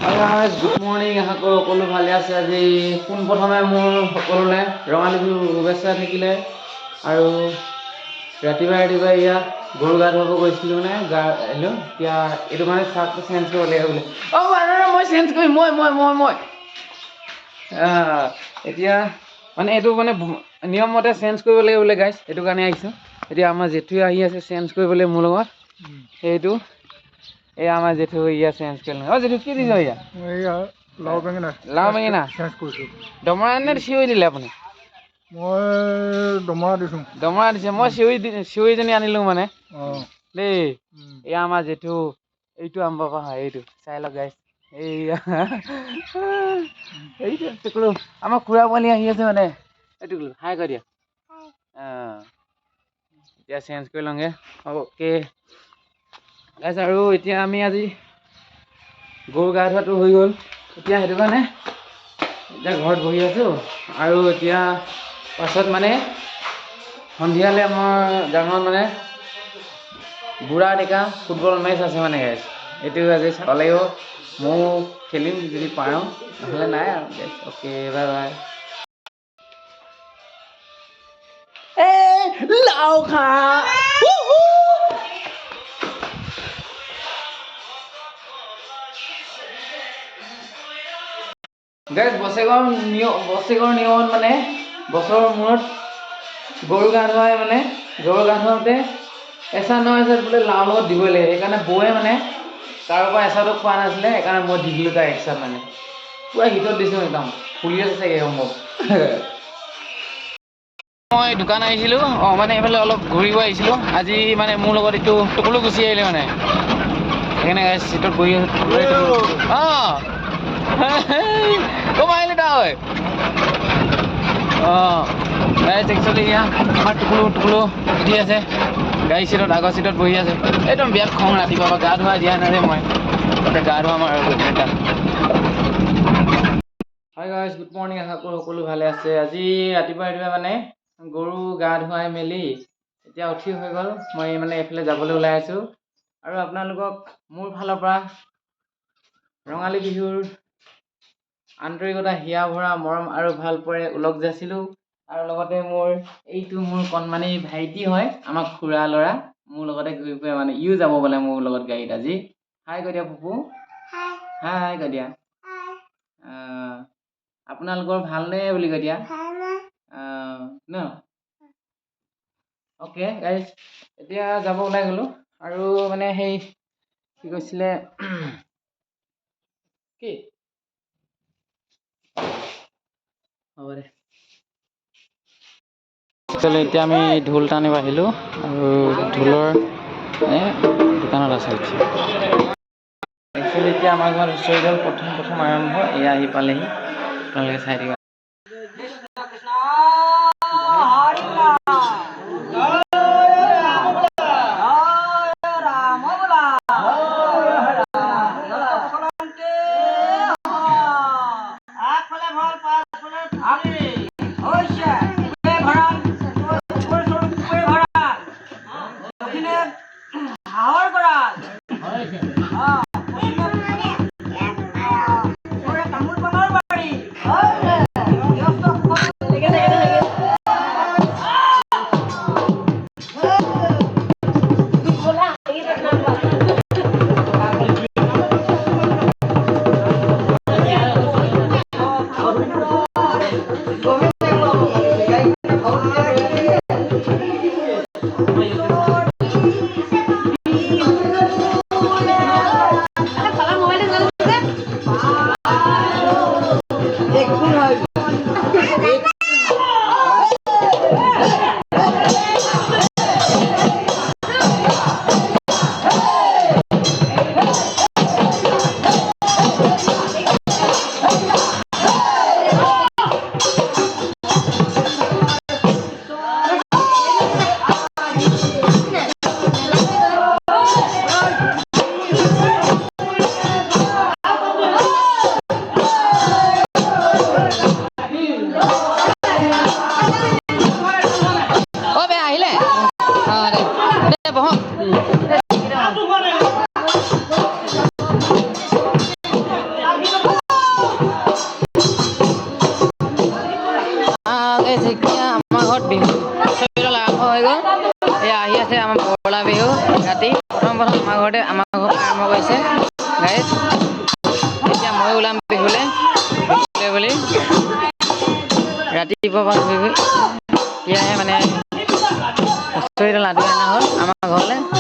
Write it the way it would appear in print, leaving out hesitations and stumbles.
Good morning, আশা কৰোঁ সকলো ভালে আছে। আজি পোনপ্ৰথমে মোৰ সকলোলৈ ৰঙালী বিহুৰ শুভেচ্ছা থাকিলে। আৰু ৰাতিপুৱা ইয়াত গৰু গা ধুৱাব গৈছিলোঁ, মানে আহিলোঁ। এতিয়া এইটো মানে চাৰ্টটো চেঞ্জ কৰিব লাগিব বোলে। মই চেঞ্জ কৰিম, মই এতিয়া মানে এইটো মানে নিয়মমতে চেঞ্জ কৰিব লাগিব বোলে গাইছ, সেইটো কাৰণে আহিছোঁ। এতিয়া আমাৰ জেঠুৱে আহি আছে চেঞ্জ কৰিবলৈ মোৰ লগত। সেইটো এয়া আমাৰ জেঠু ইয়া চেঞ্জ কৰিলে। জেঠু কি দিছ ইয়া? লাও বেঙেনা চেঞ্জ কৰিছোঁ। দমৰা নে চিঞৰি দিলে আপুনি? মই দমৰা দিছোঁ। দমৰা দিছে, মই চিঞৰিজনী আনিলোঁ মানে দেই। এয়া আমাৰ জেঠু, এইটো আম পাপা হয়, এইটো চাই লওক গাইছ। এইয়া এইটো টুকুলু আমাৰ খুৰা পোৱালি আহি আছে মানে। এইটো হাই কৰি দিয়া। এতিয়া চেঞ্জ কৰি লওঁগে। অ'কে গাইছ, আৰু এতিয়া আমি আজি গৰু গা ধোৱাটো হৈ গ'ল। এতিয়া সেইটো কাৰণে এতিয়া ঘৰত বহি আছোঁ। আৰু এতিয়া পাছত মানে সন্ধিয়ালৈ আমাৰ গাঁৱত মানে বুঢ়া ডেকা ফুটবল মেচ আছে মানে গাইছ। এইটো আজি চাব লাগিব। ময়ো খেলিম যদি পাৰোঁ, নহ'লে নাই আৰু গাইছ। Okay, bye bye. লাও খা গাইছ। বছৰৰ নিয়মত মানে বছৰৰ মূৰত গৰু গা ধুৱাই, মানে গৰু গা ধুৱাওঁতে এচাত নহয় এচাত বোলে লাও লগত দিবই লাগে। সেইকাৰণে বৌয়ে মানে কাৰোবাৰ পৰা এচাটো খোৱা নাছিলে, সেইকাৰণে মই দি দিলোঁ তাইক এচাত। মানে পুৰা হিটত দিছোঁ, একদম ফুলি আছে চাগে সম্ভৱ। মই দোকান আহিছিলোঁ, মানে এইফালে অলপ ঘূৰিব আহিছিলোঁ। আজি মানে মোৰ লগত এইটো টুকুলু গুচি আহিলে মানে, সেইকাৰণে চিটত বহি আছোঁ। ক'ব আহিলে তই? একচুৱেলি এয়া আমাৰ টুকুলু উঠি আছে গাড়ী চিটত, আগৰ চিটত বহি আছে। একদম বিৰাট খং, ৰাতিপুৱাৰ পৰা গা ধুৱাই দিয়া নাই যে মই, তাতে গা ধুৱাম আৰু এটা। হয় গাইছ, গুড মৰ্ণিং, আশা কৰোঁ সকলো ভালে আছে। আজি ৰাতিপুৱা মানে গৰু গা ধুৱাই মেলি এতিয়া উঠি হৈ গ'ল। মই মানে এইফালে যাবলৈ ওলাই আছোঁ। আৰু আপোনালোকক মোৰ ফালৰ পৰা ৰঙালী বিহুৰ আন্তৰিকতা, হিয়া ভৰা মৰম আৰু ভাল পোৱাৰে ওলগ যাছিলোঁ। আৰু লগতে এইটো মোৰ কণমানি ভাইটি হয়, আমাৰ খুৰা ল'ৰা। মোৰ লগতে ঘূৰি ফুৰে মানে, ইও যাব বোলে মোৰ লগত গাড়ীত আজি। হাই কৈ দিয়া ফুপু, হাই কৈ দিয়া। আপোনালোকৰ ভালনে বুলি কৈ দিয়া ন। অ'কে গাইজ, এতিয়া যাব ওলাই গ'লোঁ। আৰু মানে সেই কি কৈছিলে, কি হ'ব দে। এতিয়া আমি ঢোল টানিব আহিলোঁ, আৰু ঢোলৰ দোকানত আছে। একচুৱেলি এতিয়া আমাৰ ঘৰত হুঁচৰি দল প্ৰথম আৰম্ভ। এয়া আহি পালেহি, আপোনালোকে চাই থাকিব। ঘৰৰ পৰা আৰম্ভ কৰিছে গাইজ। এতিয়া মই ওলাম বিহুলৈ বুলি ৰাতিপুৱা পৰা এতিয়াহে মানে হুঁচৰিতে লাডু অনা হ'ল আমাৰ ঘৰলৈ।